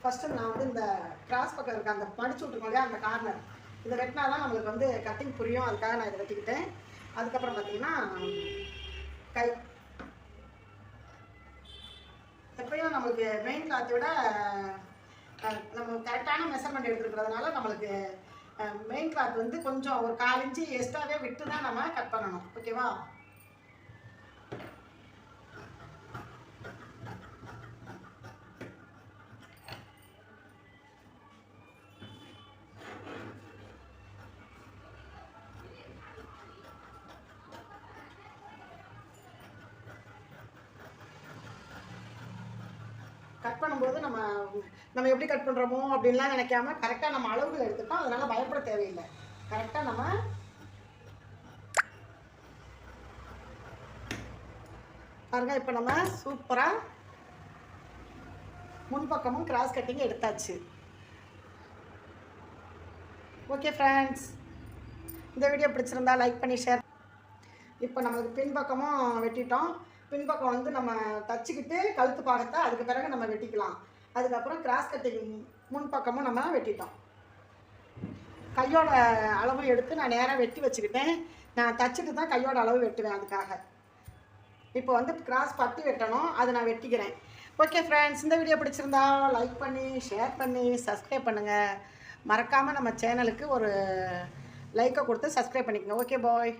First நான் வந்து இந்த கிராஸ் பக்கம் இருக்க அந்த மடிச்சு விட்டுருக்கோம் இல்லையா அந்த கார்னர், இதை வெட்டினா தான் நம்மளுக்கு வந்து கட்டிங் புரியும். அதுக்காக நான் இதை வெட்டிக்கிட்டேன். அதுக்கப்புறம் பார்த்தீங்கன்னா கை, எப்பயும் நம்மளுக்கு மெயின் கிளாத்தை விட நம்ம கரெக்டான மெஷர்மெண்ட் எடுத்துருக்கிறதுனால நம்மளுக்கு மெயின் கிளாத் வந்து கொஞ்சம் ஒரு 1/4 இன்ச்சு எக்ஸ்ட்ராவே விட்டு தான் நம்ம கட் பண்ணணும். ஓகேவா? கட் பண்ணும்போது நம்ம எப்படி கட் பண்ணுறோமோ அப்படின்லாம் நினைக்காம கரெக்டாக நம்ம அளவுகள் எடுத்துட்டோம். அதனால் பயப்பட தேவையில்லை. கரெக்டாக நம்ம பாருங்கள், இப்போ நம்ம சூப்பராக முன்பக்கமும் கிராஸ் கட்டிங் எடுத்தாச்சு. ஓகே ஃப்ரெண்ட்ஸ், இந்த வீடியோ பிடிச்சிருந்தா லைக் பண்ணி ஷேர். இப்போ நம்மளுக்கு பின்பக்கமும் வெட்டிட்டோம். பின்பக்கம் வந்து நம்ம தச்சுக்கிட்டு கழுத்து பாகத்தை அதுக்கு பிறகு நம்ம வெட்டிக்கலாம். அதுக்கப்புறம் கிராஸ் கட்டிங் முன்பக்கமும் நம்ம வெட்டிட்டோம். கையோட அளவு எடுத்து நான் நேராக வெட்டி வச்சுக்கிட்டேன். நான் தச்சுட்டு தான் கையோட அளவு வெட்டுவேன். அதுக்காக இப்போ வந்து கிராஸ் பட்டி வெட்டணும், அதை நான் வெட்டிக்கிறேன். ஓகே ஃப்ரெண்ட்ஸ், இந்த வீடியோ பிடிச்சிருந்தா லைக் பண்ணி ஷேர் பண்ணி சப்ஸ்கிரைப் பண்ணுங்கள். மறக்காமல் நம்ம சேனலுக்கு ஒரு லைக்கை கொடுத்து சப்ஸ்கிரைப் பண்ணிக்கோங்க. Okay bye.